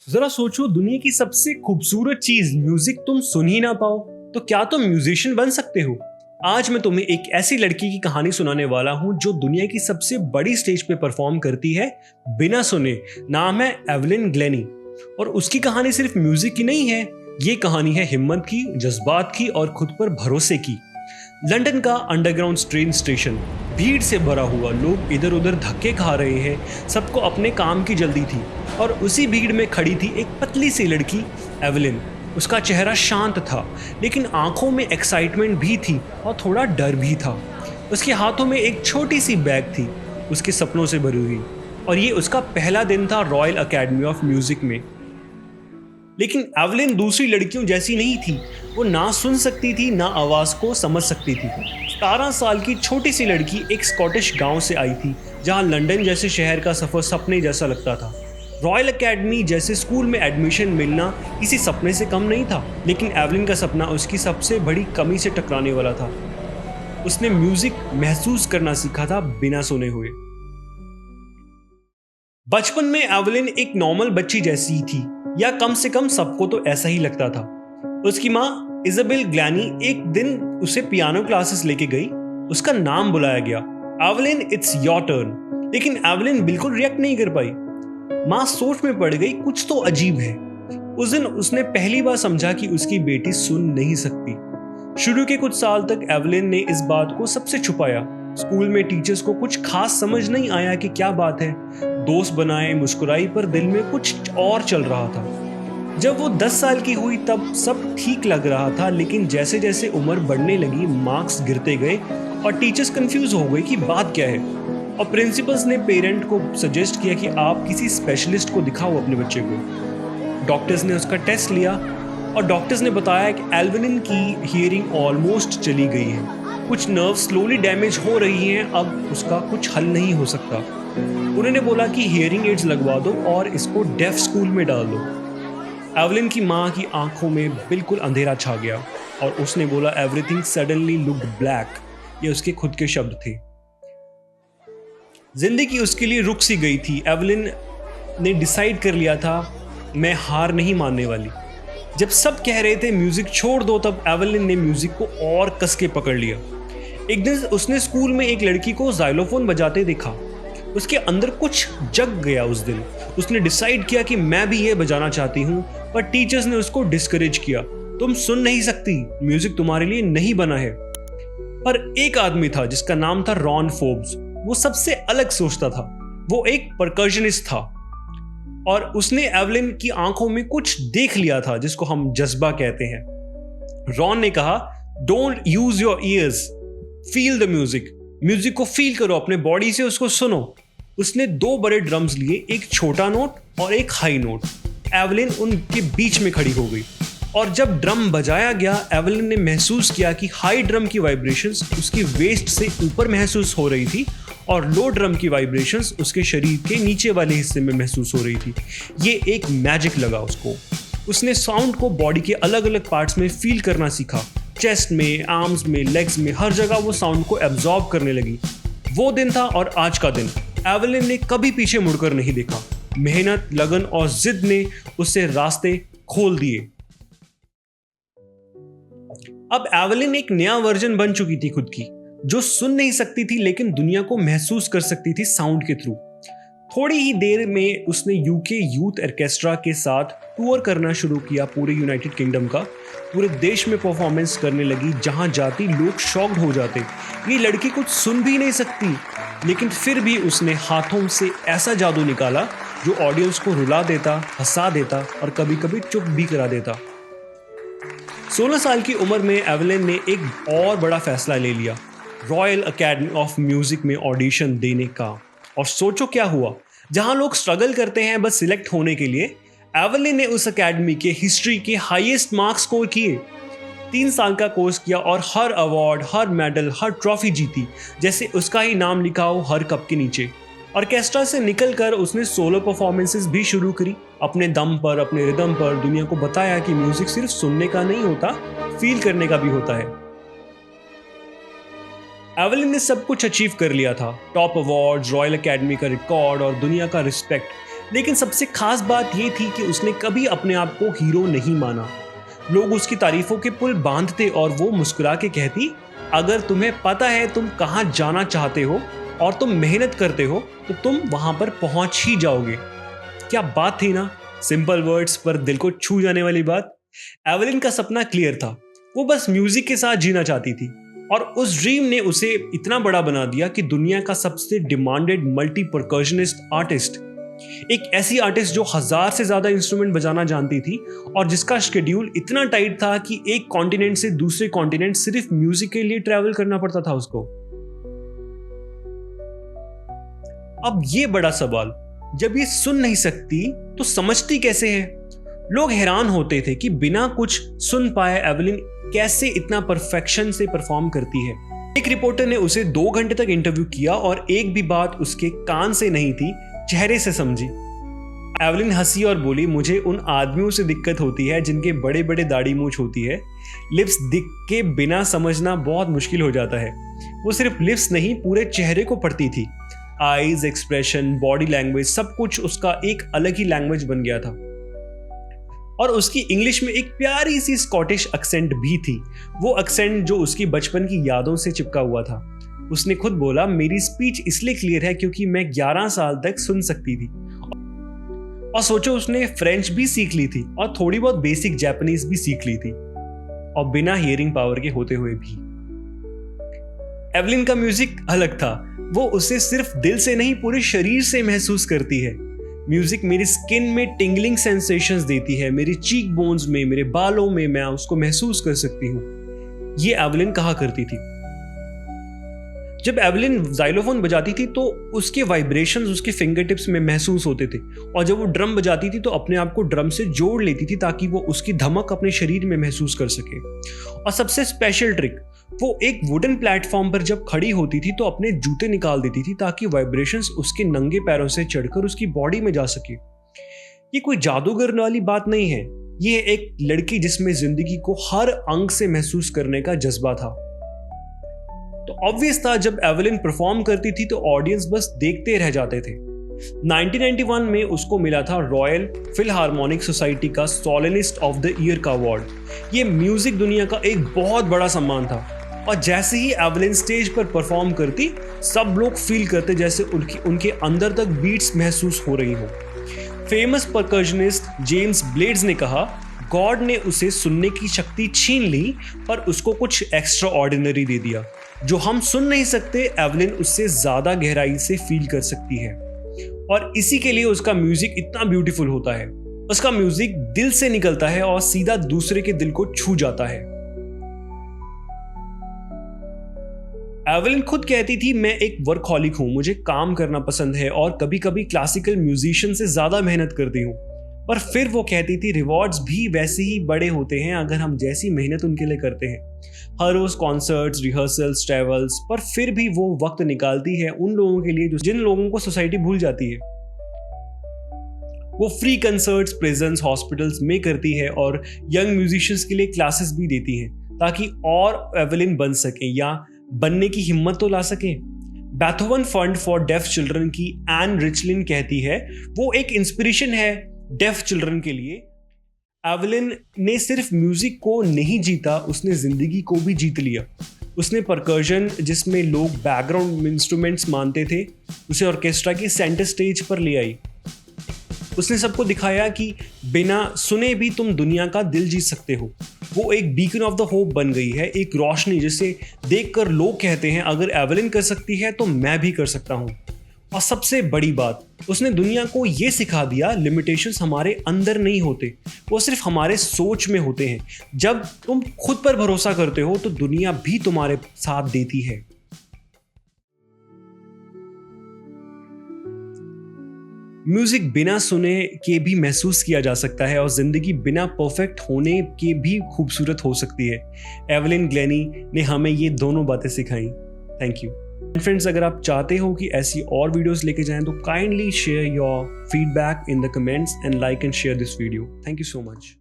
जरा सोचो, दुनिया की सबसे खूबसूरत चीज म्यूजिक तुम सुन ही ना पाओ तो क्या तुम म्यूजिशियन बन सकते हो। आज मैं तुम्हें एक ऐसी लड़की की कहानी सुनाने वाला हूं जो दुनिया की सबसे बड़ी स्टेज पे परफॉर्म करती है बिना सुने। नाम है एवलिन ग्लेनी और उसकी कहानी सिर्फ म्यूजिक की नहीं है, ये कहानी है हिम्मत की, जज्बात की और खुद पर भरोसे की। लंदन का अंडरग्राउंड ट्रेन स्टेशन भीड़ से भरा हुआ, लोग इधर उधर धक्के खा रहे हैं, सबको अपने काम की जल्दी थी और उसी भीड़ में खड़ी थी एक पतली सी लड़की एवलिन। उसका चेहरा शांत था लेकिन आंखों में एक्साइटमेंट भी थी और थोड़ा डर भी था। उसके हाथों में एक छोटी सी बैग थी, उसके सपनों से भरी हुई, और ये उसका पहला दिन था रॉयल अकेडमी ऑफ म्यूजिक में। लेकिन एवलिन दूसरी लड़कियों जैसी नहीं थी। वो ना सुन सकती थी ना आवाज को समझ सकती थी। 17 साल की छोटी सी लड़की एक स्कॉटिश गांव से आई थी जहां लंदन जैसे शहर का सफर सपने जैसा लगता था। रॉयल अकेडमी जैसे स्कूल में एडमिशन मिलना किसी सपने से कम नहीं था, लेकिन एवलिन का सपना उसकी सबसे बड़ी कमी से टकराने वाला था। उसने म्यूजिक महसूस करना सीखा था बिना सुने हुए। बचपन में एवलिन एक नॉर्मल बच्ची जैसी थी, या कम से कम सबको तो ऐसा ही लगता था। उसकी माँ इजाबेल ग्लैनी एक दिन उसे पियानो क्लासेस लेके गई। उसका नाम बुलाया गया, एवलिन इट्स योर टर्न, लेकिन एवलिन बिल्कुल रिएक्ट नहीं कर पाई। माँ सोच में पड़ गई, कुछ तो अजीब है। उस दिन उसने पहली बार समझा कि उसकी बेटी सुन नहीं सकती। शुरू के कुछ साल तक एवलिन ने इस बात को सबसे छुपाया। स्कूल में टीचर्स को कुछ खास समझ नहीं आया कि क्या बात है। दोस्त बनाए, मुस्कुराई, पर दिल में कुछ और चल रहा था। जब वो 10 साल की हुई तब सब ठीक लग रहा था, लेकिन जैसे जैसे उम्र बढ़ने लगी मार्क्स गिरते गए और टीचर्स कंफ्यूज हो गए कि बात क्या है। और प्रिंसिपल्स ने पेरेंट को सजेस्ट किया कि आप किसी स्पेशलिस्ट को दिखाओ अपने बच्चे को। डॉक्टर्स ने उसका टेस्ट लिया और डॉक्टर्स ने बताया कि एवलिन की हियरिंग ऑलमोस्ट चली गई है। कुछ नर्व स्लोली डैमेज हो रही हैं, अब उसका कुछ हल नहीं हो सकता। उन्होंने बोला कि हियरिंग एड्स लगवा दो और इसको डेफ स्कूल में डाल दो। एवलिन की माँ की आंखों में बिल्कुल अंधेरा छा गया और उसने बोला, एवरीथिंग सडनली लुक्ड ब्लैक। ये उसके खुद के शब्द थे। जिंदगी उसके लिए रुक सी गई थी। एवलिन ने डिसाइड कर लिया था, मैं हार नहीं मानने वाली। जब सब कह रहे थे म्यूजिक छोड़ दो, तब एवलिन ने म्यूजिक को और कस के पकड़ लिया। एक दिन उसने स्कूल में एक लड़की को जाइलोफोन बजाते देखा। उसके अंदर कुछ जग गया। उस दिन उसने डिसाइड किया कि मैं भी ये बजाना चाहती हूँ, पर टीचर्स ने उसको डिस्करेज किया। तुम सुन नहीं सकती, म्यूजिक तुम्हारे लिए नहीं बना है। पर एक आदमी था जिसका नाम था रॉन फोर्ब्स। वो सबसे अलग सोचता था। वो एक परकशनिस्ट था और उसने एवलिन की आंखों में कुछ देख लिया था जिसको हम जज्बा कहते हैं। रॉन ने कहा, don't use your ears, feel the music. Music को फील करो, अपने बॉडी से उसको सुनो। उसने 2 बड़े ड्रम्स लिए, एक छोटा नोट और एक हाई नोट। एवलिन उनके बीच में खड़ी हो गई और जब ड्रम बजाया गया, एवलिन ने महसूस किया कि हाई ड्रम की वाइब्रेशंस उसकी वेस्ट से ऊपर महसूस हो रही थी और लो ड्रम की वाइब्रेशंस उसके शरीर के नीचे वाले हिस्से में महसूस हो रही थी। ये एक मैजिक लगा उसको। उसने साउंड को बॉडी के अलग अलग पार्ट्स में फील करना सीखा। चेस्ट में, आर्म्स में, लेग्स में, हर जगह वो साउंड को एब्जॉर्ब करने लगी। वो दिन था और आज का दिन। एवलिन ने कभी पीछे मुड़कर नहीं देखा। मेहनत, लगन और जिद ने उससे रास्ते खोल दिए। अब एवलिन एक नया वर्जन बन चुकी थी खुद की, जो सुन नहीं सकती थी लेकिन दुनिया को महसूस कर सकती थी साउंड के थ्रू। थोड़ी ही देर में उसने यूके यूथ ऑर्केस्ट्रा के साथ टूर करना शुरू किया, पूरे यूनाइटेड किंगडम का। पूरे देश में परफॉर्मेंस करने लगी, जहां जाती लोग शॉक्ड हो जाते। ये लड़की कुछ सुन भी नहीं सकती, लेकिन फिर भी उसने हाथों से ऐसा जादू निकाला जो ऑडियंस को रुला देता, हंसा देता और कभी कभी चुप भी करा देता। 16 साल की उम्र में एवलिन ने एक और बड़ा फैसला ले लिया, रॉयल अकेडमी ऑफ म्यूजिक में ऑडिशन देने का। और सोचो क्या हुआ। जहां लोग स्ट्रगल करते हैं बस सिलेक्ट होने के लिए, एवलिन ने उस अकेडमी के हिस्ट्री के हाईएस्ट मार्क्स स्कोर किए। 3 साल का कोर्स किया और हर अवार्ड, हर मेडल, हर ट्रॉफी जीती, जैसे उसका ही नाम लिखा हो हर कप के नीचे। ऑर्केस्ट्रा से निकलकर उसने सोलो परफॉर्मेंसेस भी शुरू करी। अपने दम पर, अपने रिदम पर दुनिया को बताया कि म्यूजिक सिर्फ सुनने का नहीं होता, फील करने का भी होता है। एवलिन ने सब कुछ अचीव कर लिया था, टॉप अवार्ड्स, रॉयल अकेडमी का रिकॉर्ड और दुनिया का रिस्पेक्ट। लेकिन सबसे खास बात ये थी कि उसने कभी अपने आप को हीरो नहीं माना। लोग उसकी तारीफों के पुल बांधते और वो मुस्कुरा के कहती, अगर तुम्हें पता है तुम कहाँ जाना चाहते हो और तुम मेहनत करते हो तो तुम वहां पर पहुंच ही जाओगे। क्या बात थी ना, सिंपल वर्ड्स पर दिल को छू जाने वाली बात। एवलिन का सपना क्लियर था, वो बस म्यूजिक के साथ जीना चाहती थी और उस ड्रीम ने उसे इतना बड़ा बना दिया कि दुनिया का सबसे डिमांडेड मल्टी परकशनिस्ट आर्टिस्ट, एक ऐसी आर्टिस्ट जो 1000 से ज्यादा इंस्ट्रूमेंट बजाना जानती थी और जिसका शेड्यूल इतना टाइट था कि एक कॉन्टिनेंट से दूसरे कॉन्टिनेंट सिर्फ म्यूजिक के लिए ट्रैवल करना पड़ता था उसको। अब ये बड़ा सवाल, जब ये सुन नहीं सकती तो समझती कैसे है? लोग हैरान होते थे कि बिना कुछ सुन पाए एवलिन कैसे इतना परफेक्शन से परफॉर्म करती है। एक रिपोर्टर ने उसे 2 घंटे तक इंटरव्यू किया और एक भी बात उसके कान से नहीं थी, चेहरे से समझी। एवलिन हंसी और बोली, मुझे उन आदमियों से दिक्कत होती है जिनके बड़े बड़े दाढ़ी मूंछ होती है। लिप्स दिख के बिना समझना बहुत मुश्किल हो जाता है। वो सिर्फ लिप्स नहीं, पूरे चेहरे को पढ़ती थी। आईज, एक्सप्रेशन, बॉडी लैंग्वेज, सब कुछ उसका एक अलग ही लैंग्वेज बन गया था। और उसकी इंग्लिश में एक प्यारी सी स्कॉटिश एक्सेंट भी थी, वो एक्सेंट जो उसकी बचपन की यादों से चिपका हुआ था। उसने खुद बोला, मेरी स्पीच इसलिए क्लियर है क्योंकि मैं 11 साल तक सुन सकती थी। और सोचो, उसने फ्रेंच भी सीख ली थी और थोड़ी बहुत बेसिक जापानीज भी सीख ली थी, और बिना हियरिंग पावर के होते हुए भी। एवलिन का म्यूजिक अलग था, वो उसे सिर्फ दिल से नहीं पूरे शरीर से महसूस करती है। म्यूजिक मेरी स्किन में टिंगलिंग सेंसेशंस देती है, मेरी चीक बोन्स में, मेरे बालों में, मैं उसको महसूस कर सकती हूँ, ये एवलिन कहा करती थी। जब एवलिन जाइलोफोन बजाती थी तो उसके वाइब्रेशंस उसके फिंगर टिप्स में महसूस होते थे, और जब वो ड्रम बजाती थी तो अपने आप को ड्रम से जोड़ लेती थी ताकि वो उसकी धमक अपने शरीर में महसूस कर सके। और सबसे स्पेशल ट्रिक, वो एक वुडन प्लेटफॉर्म पर जब खड़ी होती थी तो अपने जूते निकाल देती थी ताकि वाइब्रेशंस उसके नंगे पैरों से चढ़कर उसकी बॉडी में जा सके। ये कोई जादूगर वाली बात नहीं है, ये एक लड़की जिसमें जिंदगी को हर अंग से महसूस करने का जज्बा था। तो ऑब्वियस था, जब एवलिन परफॉर्म करती थी तो ऑडियंस बस देखते रह जाते थे। 1991 में उसको मिला था रॉयल फिलहार्मोनिक सोसाइटी का सोलिनिस्ट ऑफ द ईयर का अवार्ड। ये म्यूजिक दुनिया का एक बहुत बड़ा सम्मान था, और जैसे ही एवलिन स्टेज पर परफॉर्म करती, सब लोग फील करते जैसे उनके अंदर तक बीट्स महसूस हो रही हो। फेमस परकशनिस्ट जेम्स ब्लेड्स ने कहा, गॉड ने उसे सुनने की शक्ति छीन ली पर उसको कुछ एक्स्ट्रा ऑर्डिनरी दे दिया। जो हम सुन नहीं सकते, एवलिन उससे ज्यादा गहराई से फील कर सकती है, और इसी के लिए उसका म्यूजिक इतना ब्यूटीफुल होता है। उसका म्यूजिक दिल से निकलता है और सीधा दूसरे के दिल को छू जाता है। एवलिन खुद कहती थी, मैं एक वर्कहॉलिक हूं, मुझे काम करना पसंद है और कभी कभी क्लासिकल म्यूजिशियन से ज्यादा मेहनत करती हूं। पर फिर वो कहती थी, रिवॉर्ड्स भी वैसे ही बड़े होते हैं अगर हम जैसी मेहनत उनके लिए करते हैं। हर रोज कॉन्सर्ट्स, रिहर्सल्स, ट्रैवल्स, पर फिर भी वो वक्त निकालती है उन लोगों के लिए जिन लोगों को सोसाइटी भूल जाती है। वो फ्री कंसर्ट्स प्रिजन्स, हॉस्पिटल्स में करती है और यंग म्यूजिशियंस के लिए क्लासेस भी देती है ताकि और एवलिन बन सके या बनने की हिम्मत तो ला सके। Beethoven fund for def children की एन रिचलिन कहती है, वो एक इंस्पिरेशन है डेफ चिल्ड्रन के लिए। एवलिन ने सिर्फ म्यूजिक को नहीं जीता, उसने जिंदगी को भी जीत लिया। उसने परकर्शन, जिसमें लोग बैकग्राउंड इंस्ट्रूमेंट्स मानते थे, उसे ऑर्केस्ट्रा की सेंटर स्टेज पर ले आई। उसने सबको दिखाया कि बिना सुने भी तुम दुनिया का दिल जीत सकते हो। वो एक बीकन ऑफ द होप बन गई है, एक रोशनी जिसे देखकर लोग कहते हैं, अगर एवलिन कर सकती है तो मैं भी कर सकता हूँ। और सबसे बड़ी बात, उसने दुनिया को ये सिखा दिया, लिमिटेशंस हमारे अंदर नहीं होते, वो सिर्फ हमारे सोच में होते हैं। जब तुम खुद पर भरोसा करते हो तो दुनिया भी तुम्हारे साथ देती है। म्यूजिक बिना सुने के भी महसूस किया जा सकता है और जिंदगी बिना परफेक्ट होने के भी खूबसूरत हो सकती है। एवलिन ग्लेनी ने हमें ये दोनों बातें सिखाई। Thank you friends. अगर आप चाहते हो कि ऐसी और वीडियोस लेके जाएं तो kindly share your feedback in the comments and like and share this video. Thank you so much.